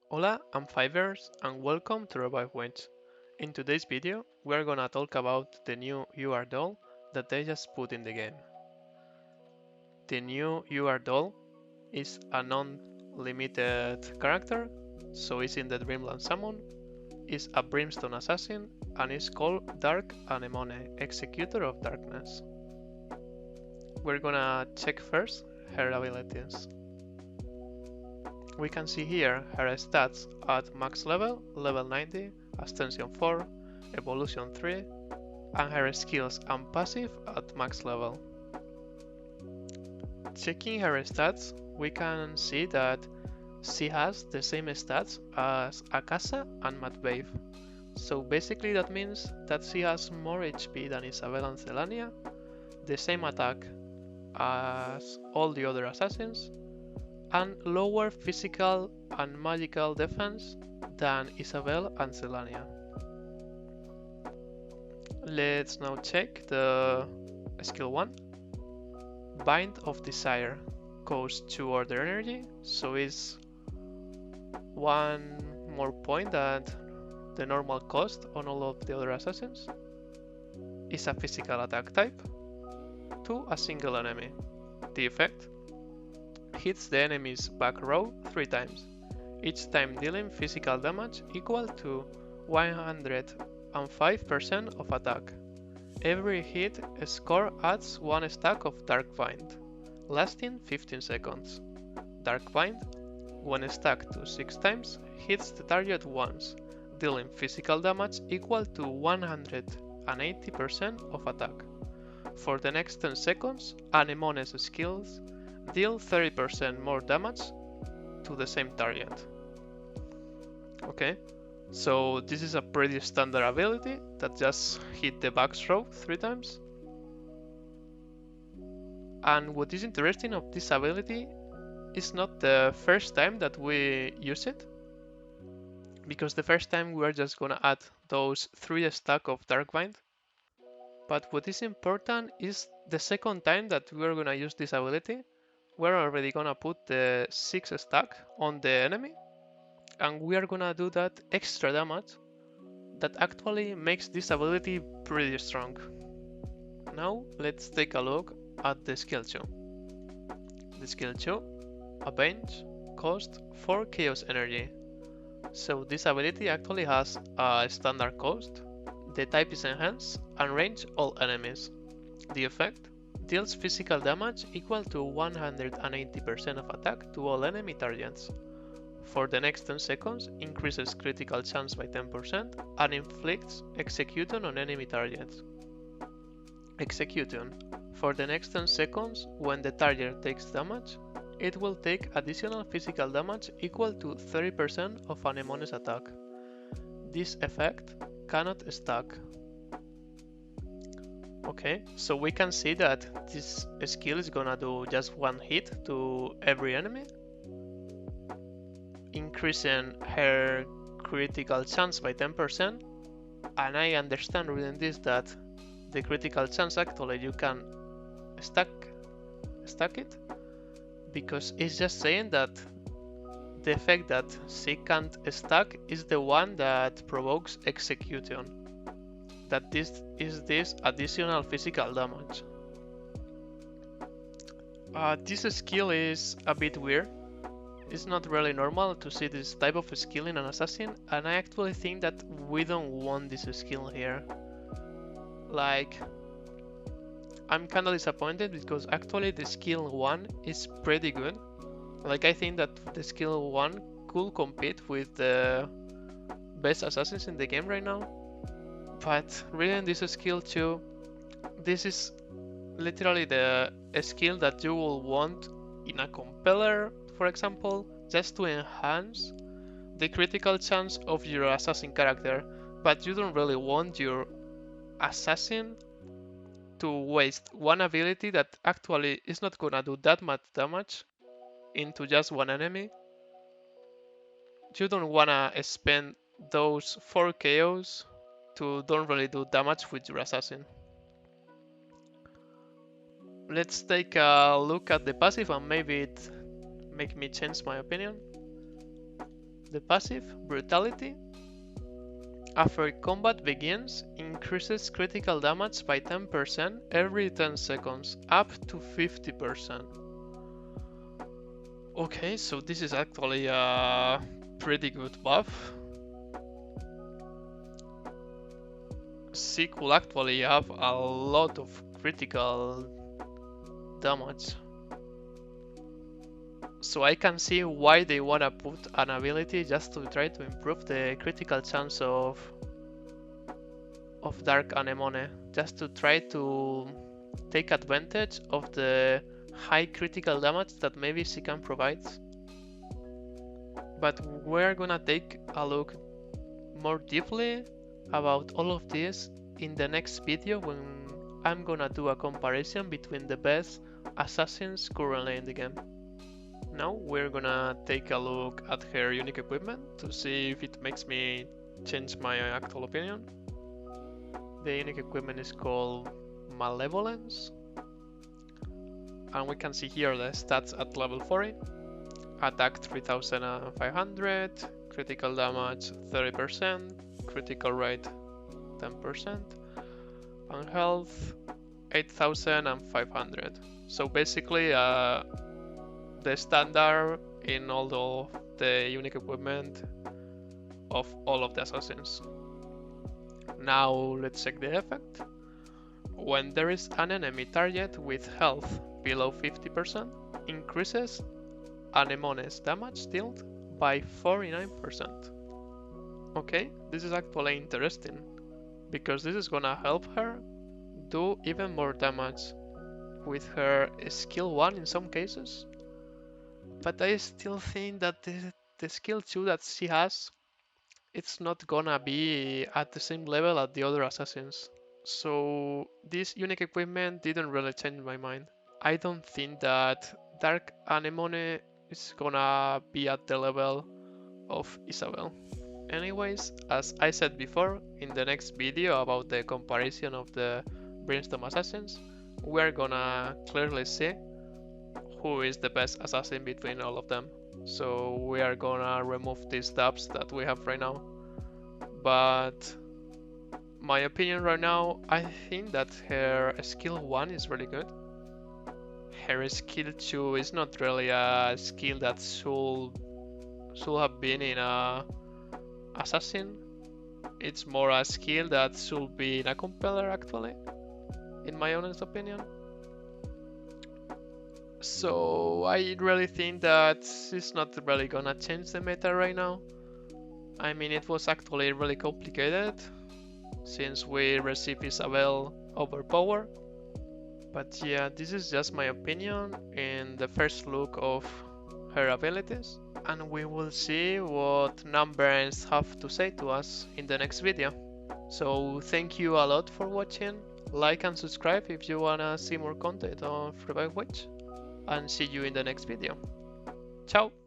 Hola, I'm Fivers and welcome to Revive Wins. In today's video, we're gonna talk about the new UR doll that they just put in the game. The new UR doll is a non-limited character, so it's in the Dreamland Summon, is a Brimstone Assassin, and is called Dark Anemone, Executor of Darkness. We're gonna check first her abilities. We can see here her stats at max level, level 90, Ascension 4, Evolution 3, and her skills and passive at max level. Checking her stats, we can see that she has the same stats as Akasa and Matbave. So basically that means that she has more HP than Isabel and Zelania, the same attack as all the other assassins, and lower physical and magical defense than Isabel and Zelania. Let's now check the skill 1. Bind of Desire costs 2 order energy, so it's 1 more point than the normal cost on all of the other assassins. It's a physical attack type to a single enemy. The effect hits the enemy's back row 3 times, each time dealing physical damage equal to 105% of attack. Every hit score adds 1 stack of Dark Bind, lasting 15 seconds. Dark Bind, when stacked to 6 times, hits the target once, dealing physical damage equal to 180% of attack. For the next 10 seconds, Anemone's skills deal 30% more damage to the same target. Okay, so this is a pretty standard ability that just hit the back row 3 times. And what is interesting of this ability is not the first time that we use it, because the first time we are just gonna add those 3 stack of Darkbind. But what is important is the second time that we are gonna use this ability, we're already gonna put the 6 stack on the enemy, and we are gonna do that extra damage that actually makes this ability pretty strong. Now let's take a look at the skill 2. The skill 2, Avenge, costs 4 chaos energy. So this ability actually has a standard cost, the type is enhanced, and range all enemies. The effect deals physical damage equal to 180% of attack to all enemy targets. For the next 10 seconds, increases critical chance by 10% and inflicts execution on enemy targets. Execution. For the next 10 seconds, when the target takes damage, it will take additional physical damage equal to 30% of Anemone's attack. This effect cannot stack. Okay, so we can see that this skill is gonna do just 1 hit to every enemy, increasing her critical chance by 10%, and I understand reading this that the critical chance actually you can stack it, because it's just saying that the effect that she can't stack is the one that provokes execution, that this is this additional physical damage. This skill is a bit weird. It's not really normal to see this type of skill in an assassin, and I actually think that we don't want this skill here. Like, I'm kinda disappointed because actually the skill 1 is pretty good. Like, I think that the skill 1 could compete with the best assassins in the game right now. But reading this skill 2, this is literally the skill that you will want in a compeller, for example, just to enhance the critical chance of your assassin character, but you don't really want your assassin to waste one ability that actually is not gonna do that much damage into just one enemy. You don't wanna spend those 4 KOs to don't really do damage with your assassin. Let's take a look at the passive and maybe it make me change my opinion. The passive, Brutality, after combat begins, increases critical damage by 10% every 10 seconds, up to 50%. Okay, so this is actually a pretty good buff. She could actually have a lot of critical damage. So I can see why they wanna put an ability just to try to improve the critical chance of Dark Anemone, just to try to take advantage of the high critical damage that maybe she can provide. But we're gonna take a look more deeply about all of this in the next video when I'm gonna do a comparison between the best assassins currently in the game. Now we're gonna take a look at her unique equipment to see if it makes me change my actual opinion. The unique equipment is called Malevolence, and we can see here the stats at level 40. Attack 3500, critical damage 30%, critical rate 10%, and health 8500. So basically the standard in all of the unique equipment of all of the assassins. Now let's check the effect. When there is an enemy target with health below 50%, increases Anemone's damage dealt by 49%. Okay, this is actually interesting, because this is gonna help her do even more damage with her skill 1 in some cases. But I still think that the skill 2 that she has, it's not gonna be at the same level as the other assassins. So this unique equipment didn't really change my mind. I don't think that Dark Anemone is gonna be at the level of Isabel. Anyways, as I said before, in the next video about the comparison of the Brimstone assassins, we're gonna clearly see who is the best assassin between all of them. So we are gonna remove these tabs that we have right now. But my opinion right now, I think that her skill 1 is really good. Her skill 2 is not really a skill that should have been in a assassin. It's more a skill that should be in a compeller actually, in my honest opinion. So I really think that it's not really gonna change the meta right now. I mean, it was actually really complicated since we received Isabel overpower. But yeah, this is just my opinion in the first look of her abilities, and we will see what numbers have to say to us in the next video. So thank you a lot for watching, like and subscribe if you wanna see more content of Revive Witch, and see you in the next video. Ciao!